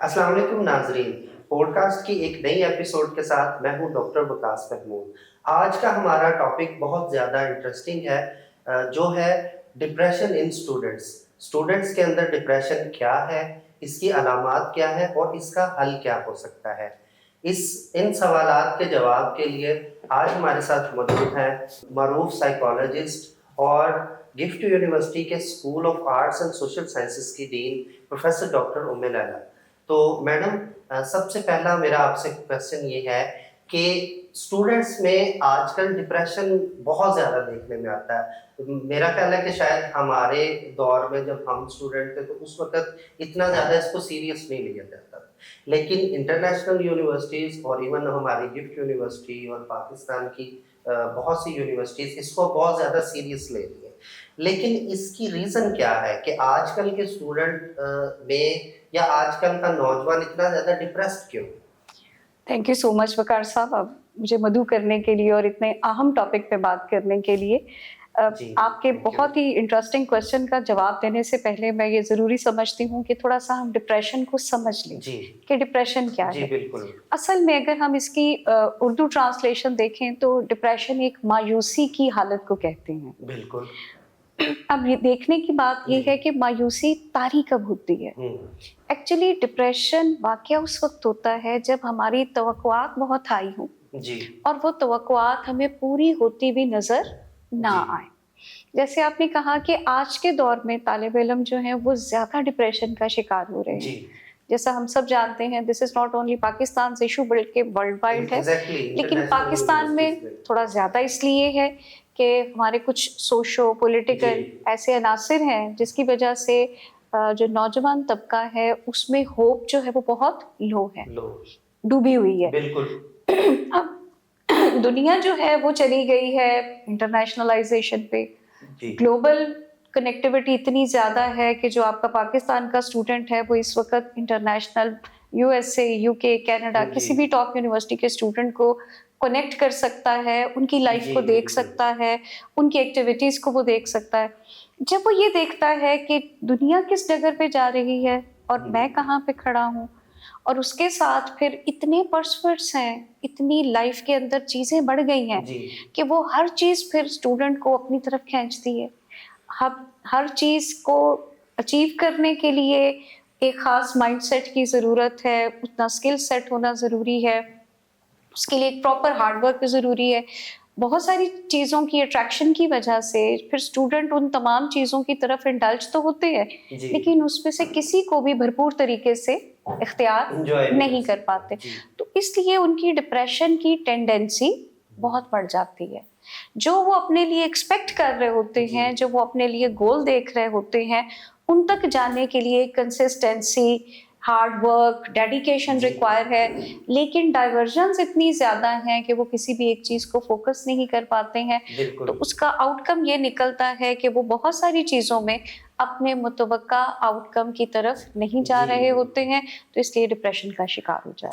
अस्सलाम वालेकुम नाजरीन। पॉडकास्ट की एक नई एपिसोड के साथ मैं हूं डॉक्टर वकास महमूद। आज का हमारा टॉपिक बहुत ज़्यादा इंटरेस्टिंग है, जो है डिप्रेशन इन स्टूडेंट्स। स्टूडेंट्स के अंदर डिप्रेशन क्या है, इसकी अलामात क्या है और इसका हल क्या हो सकता है। इन सवालात के जवाब के लिए आज हमारे साथ मौजूद हैं मरूफ साइकोलॉजिस्ट और गिफ्ट यूनिवर्सिटी के school of arts and social sciences की डीन प्रोफेसर डॉक्टर उम्मे लैला। तो मैडम, सबसे पहला मेरा आपसे क्वेश्चन ये है कि स्टूडेंट्स में आजकल डिप्रेशन बहुत ज़्यादा देखने में आता है। मेरा ख्याल है कि शायद हमारे दौर में जब हम स्टूडेंट थे तो उस वक़्त इतना ज़्यादा इसको सीरियस नहीं लिया जाता था। लेकिन इंटरनेशनल यूनिवर्सिटीज़ और इवन हमारी गिफ्ट यूनिवर्सिटी और पाकिस्तान की बहुत सी यूनिवर्सिटीज़ इसको बहुत ज़्यादा सीरियस ले रही हैं। लेकिन इसकी रीज़न क्या है कि आजकल के स्टूडेंट में या आजकल का नौजवान इतना ज़्यादा डिप्रेस्ड क्यों? थैंक यू सो मच वकार साहब, आप मुझे मदऊ करने के लिए और इतने अहम टॉपिक पे बात करने के लिए। जी, आपके थैंक यू। बहुत ही इंटरेस्टिंग क्वेश्चन का जवाब देने से पहले मैं ये ज़रूरी समझती हूँ कि थोड़ा सा हम डिप्रेशन को समझ लें जी, कि डिप्रेशन क्या जी है। बिल्कुल, असल में अगर हम इसकी उर्दू ट्रांसलेशन देखें तो डिप्रेशन एक मायूसी की हालत को कहते हैं। बिल्कुल। अब ये देखने की बात ये जी, है कि मायूसी तारी कब होती है। हुँ, एक्चुअली डिप्रेशन वाक़या उस वक़्त होता है जब हमारी तवक्कुआत बहुत हाई हों जी, और वो तवक्कुआत हमें पूरी होती हुई नज़र ना जी, आए। जैसे आपने कहा कि आज के दौर में तालिब इल्म जो हैं वो ज़्यादा डिप्रेशन का शिकार हो रहे जी, हैं। जैसा हम सब जानते हैं, this is not only Pakistan's issue बल्कि वर्ल्ड वाइड है। एग्ज़ैक्टली लेकिन इंटरनेशनल पाकिस्तान में यूनिवर्सिटीज़ में। थोड़ा ज़्यादा इसलिए है कि हमारे कुछ सोशो जी, पॉलिटिकल ऐसे अनासिर हैं जिसकी वजह से जो नौजवान तबका है उसमें होप जो है वो बहुत लो है, लो, डूबी हुई है। बिल्कुल, अब दुनिया जो है वो चली गई है इंटरनेशनलाइजेशन पे। जी, ग्लोबल कनेक्टिविटी इतनी ज़्यादा है कि जो आपका पाकिस्तान का स्टूडेंट है वो इस वक्त इंटरनेशनल यूएसए, यूके, कनाडा जी, किसी भी टॉप यूनिवर्सिटी के स्टूडेंट को कनेक्ट कर सकता है, उनकी लाइफ जी, को देख बिल्कुल, सकता है, उनकी एक्टिविटीज़ को वो देख सकता है। जब वो ये देखता है कि दुनिया किस जगह पे जा रही है और हुँ, मैं कहाँ पे खड़ा हूँ, और उसके साथ फिर इतने पर्सवर्ड्स हैं, इतनी लाइफ के अंदर चीज़ें बढ़ गई हैं जी, कि वो हर चीज़ फिर स्टूडेंट को अपनी तरफ खींचती है। हर चीज़ को अचीव करने के लिए एक ख़ास माइंडसेट की ज़रूरत है, उतना स्किल सेट होना ज़रूरी है, उसके लिए एक प्रॉपर हार्ड वर्क ज़रूरी है। बहुत सारी चीज़ों की अट्रैक्शन की वजह से फिर स्टूडेंट उन तमाम चीज़ों की तरफ इंडल्ज तो होते हैं, जी, लेकिन उसमें से किसी को भी भरपूर तरीके से इख्तियार एन्जॉय नहीं कर नहीं कर सकते। पाते। जी, तो इसलिए उनकी डिप्रेशन की टेंडेंसी हुँ, बहुत बढ़ जाती है। जो वो अपने लिए एक्सपेक्ट कर रहे होते जी, हैं, जो वो अपने लिए गोल देख रहे होते हैं, उन तक जाने के लिए कंसिस्टेंसी, हार्ड वर्क, डेडिकेशन जी, रिक्वायर है। लेकिन डाइवर्जन्स इतनी ज़्यादा हैं कि वो किसी भी एक चीज़ को फ़ोकस नहीं कर पाते हैं। तो बिल्कुल। उसका आउटकम ये निकलता है कि वो बहुत सारी चीज़ों में अपने मुतवक्का आउटकम की तरफ नहीं जा जी, रहे होते हैं, तो इसलिए डिप्रेशन का शिकार हो जाते हैं।